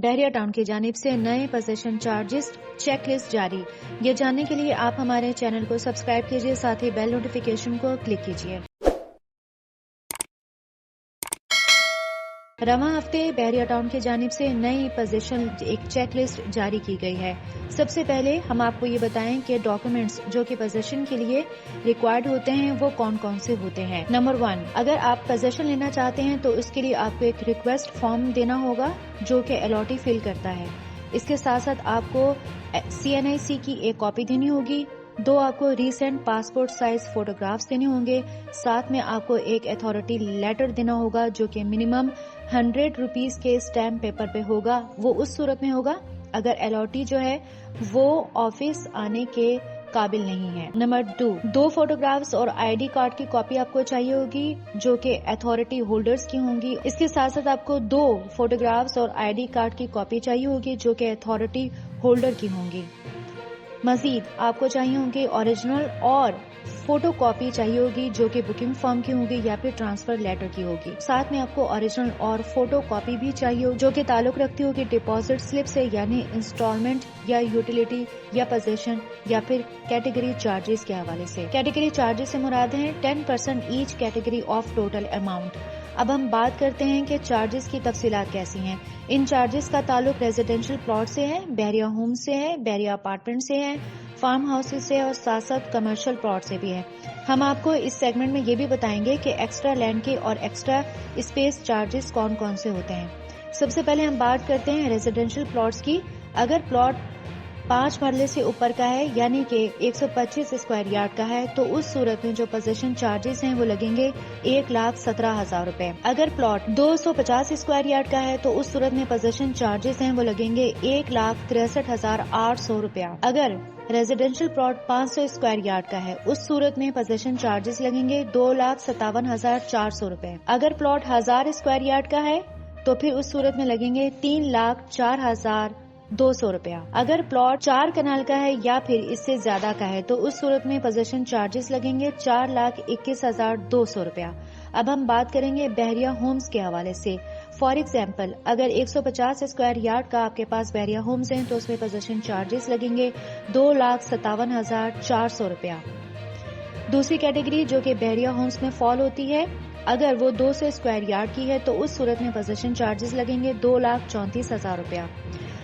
بحریہ ٹاؤن کی جانب سے نئے پوزیشن چارجز چیک لسٹ جاری. یہ جاننے کے لیے آپ ہمارے چینل کو سبسکرائب کیجیے، ساتھ ہی بیل نوٹیفیکیشن کو کلک کیجیے. رواں ہفتے بحریہ ٹاؤن کی جانب سے نئی پوزیشن ایک چیک لسٹ جاری کی گئی ہے. سب سے پہلے ہم آپ کو یہ بتائیں کہ ڈاکومنٹس جو کہ پوزیشن کے لیے ریکوائرڈ ہوتے ہیں وہ کون کون سے ہوتے ہیں. نمبر 1، اگر آپ پوزیشن لینا چاہتے ہیں تو اس کے لیے آپ کو ایک ریکویسٹ فارم دینا ہوگا جو کہ الاٹی فل کرتا ہے. اس کے ساتھ ساتھ آپ کو CNIC کی ایک کاپی دینی ہوگی. 2، آپ کو ریسنٹ پاسپورٹ سائز فوٹوگرافز دینے ہوں گے. ساتھ میں آپ کو ایک اتھارٹی لیٹر دینا ہوگا جو کہ منیمم 100 روپیز کے اسٹیمپ پیپر پہ ہوگا. وہ اس صورت میں ہوگا اگر الاٹی جو ہے وہ آفس آنے کے قابل نہیں ہے. نمبر 2 فوٹوگرافز اور ID کارڈ کی کاپی آپ کو چاہیے ہوگی جو کہ اتھارٹی ہولڈرز کی ہوں گی. اس کے ساتھ ساتھ آپ کو 2 فوٹوگرافز اور ID کارڈ کی کاپی چاہیے ہوگی جو کہ اتھارٹی ہولڈر کی ہوں گی. مزید آپ کو چاہیے ہوگی اوریجنل اور فوٹو کاپی چاہیے ہوگی جو کہ بکنگ فارم کی ہوگی یا پھر ٹرانسفر لیٹر کی ہوگی. ساتھ میں آپ کو اوریجنل اور فوٹو کاپی بھی چاہیے ہوگی جو کہ تعلق رکھتی ہوگی ڈپازٹ سلپ سے، یعنی انسٹالمنٹ یا یوٹیلیٹی یا پوزیشن یا پھر کیٹیگری چارجز کے حوالے سے. کیٹیگری چارجز سے مراد ہیں 10% each category of total amount. اب ہم بات کرتے ہیں کہ چارجز کی تفصیلات کیسی ہیں. ان چارجز کا تعلق ریزیڈینشل پلاٹ سے ہے، بحریہ ہوم سے ہے، بحریہ اپارٹمنٹ سے ہے، فارم ہاؤس سے اور ساتھ ساتھ کمرشل پلاٹ سے بھی ہے. ہم آپ کو اس سیگمنٹ میں یہ بھی بتائیں گے کہ ایکسٹرا لینڈ کے اور ایکسٹرا اسپیس چارجز کون کون سے ہوتے ہیں. سب سے پہلے ہم بات کرتے ہیں ریزیڈینشل پلاٹس کی. اگر پلاٹ 5 مرلے سے اوپر کا ہے یعنی کہ 125 اسکوائر یارڈ کا ہے تو اس صورت میں جو پوزیشن چارجز ہیں وہ لگیں گے 1,17,000 روپے. اگر پلاٹ 250 اسکوائر یارڈ کا ہے تو اس صورت میں پوزیشن چارجز ہیں وہ لگیں گے 1,63,800 روپیہ. اگر ریزیڈینشل پلاٹ 500 اسکوائر یارڈ کا ہے اس صورت میں پوزیشن چارجز لگیں گے 2,57,400 روپے. اگر پلاٹ 1000 اسکوائر یارڈ کا ہے تو پھر اس صورت میں لگیں گے 3,04,200 روپیہ. اگر پلاٹ 4 کنال کا ہے یا پھر اس سے زیادہ کا ہے تو اس صورت میں پوزیشن چارجز لگیں گے 4,21,200 روپیہ. اب ہم بات کریں گے بحریہ ہومز کے حوالے سے. فار ایگزامپل اگر 150 اسکوائر یارڈ کا آپ کے پاس بحریہ ہومز ہیں تو اس میں پوزیشن چارجز لگیں گے 2,57,400 روپیہ. دوسری کیٹیگری جو کہ بحریہ ہومز میں فال ہوتی ہے، اگر وہ 200 اسکوائر یارڈ کی ہے تو اس صورت میں پوزیشن چارجز لگیں گے 2,34,000 روپیہ.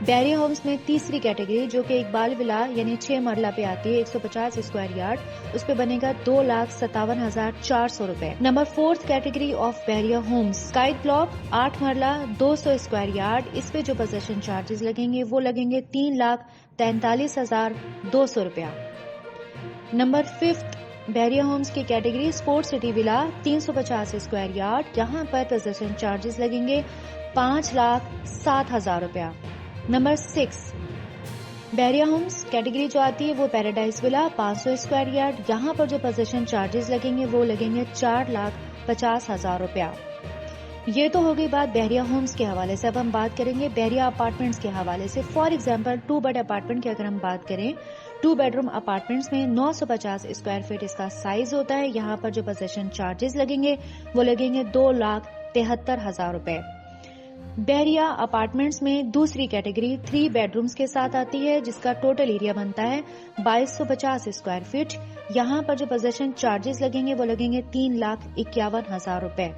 بحریہ ہومز میں تیسری کیٹیگری جو کہ اقبال ولا یعنی 6 مرلہ پہ آتی ہے 150 اسکوائر یارڈ، اس پہ بنے گا 2,57,400 روپے. نمبر 4 کیٹیگری آف بحریہ ہومز اسکائٹ بلاک 8 مرلہ 200 اسکوائر یارڈ، اس پہ جو پوزیشن چارجز لگیں گے وہ لگیں گے 3,43,200 روپیہ. نمبر 5 بحریہ ہومز کی کیٹیگری سپورٹ سٹی ولا 350 اسکوائر یارڈ، یہاں پر پوزیشن چارجز لگیں گے 5,07,000 روپیہ. نمبر 6 بحریہ ہومز کیٹیگری جو آتی ہے وہ پیراڈائز ولا 500 اسکوائر یارڈ، یہاں پر جو پوزیشن چارجز لگیں گے وہ لگیں گے 4,50,000 روپیہ. یہ تو ہو گئی بات بحریہ ہومز کے حوالے سے. اب ہم بات کریں گے بحریہ اپارٹمنٹس کے حوالے سے. فار ایگزامپل 2 بیڈ اپارٹمنٹ کی اگر ہم بات کریں، 2 بیڈ روم اپارٹمنٹس میں 950 اسکوائر فٹ اس کا سائز ہوتا ہے. یہاں پر جو پوزیشن چارجز لگیں گے وہ لگیں گے 2,73,000 روپے. بحریہ اپارٹمنٹس میں دوسری کیٹیگری 3 بیڈ رومز کے ساتھ آتی ہے جس کا ٹوٹل ایریا بنتا ہے 2,250 اسکوائر فٹ. یہاں پر جو پوزیشن چارجز لگیں گے وہ لگیں گے 3,51,000 روپے.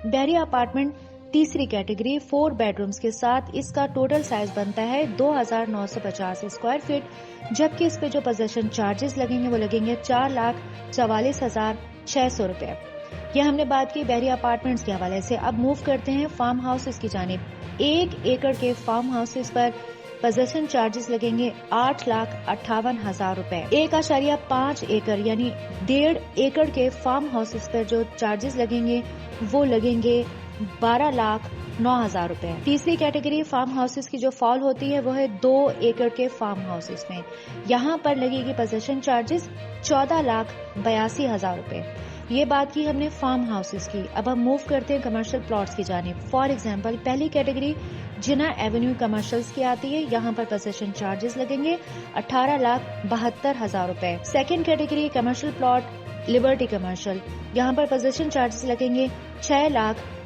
بحریہ اپارٹمنٹ تیسری کیٹیگری 4 بیڈ رومز کے ساتھ، اس کا ٹوٹل سائز بنتا ہے 2,950 اسکوائر فٹ، جبکہ اس پہ جو پوزیشن چارجز لگیں گے وہ لگیں گے 4,44,600 روپے. یہ ہم نے بات کی بحریہ اپارٹمنٹس کے حوالے سے. اب موو کرتے ہیں فارم ہاؤسز کی جانب. 1 ایکڑ کے فارم ہاؤسز پر پوزیشن چارجز لگیں گے 8,58,000 روپے. 1.5 ایکڑ یعنی 1.5 ایکڑ کے فارم ہاؤسز پر جو چارجز لگیں گے وہ لگیں گے 12,09,000 روپے. تیسری کیٹیگری فارم ہاؤسز کی جو فال ہوتی ہے وہ ہے 2 ایکڑ کے فارم ہاؤسز میں. یہاں پر لگے گی پوزیشن چارجز 14,82,000 روپے. یہ بات کی ہم نے فارم ہاؤسز کی. اب ہم موو کرتے ہیں کمرشل پلاٹس کی جانب. فار ایگزامپل پہلی کیٹیگری جنا ایونیو کمرشلز کی آتی ہے، یہاں پر پوزیشن چارجز لگیں گے 18,72,000 روپے. Second category commercial plot Liberty commercial, یہاں پر پوزیشن چارجز لگیں گے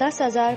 10,000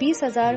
20,000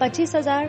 25,000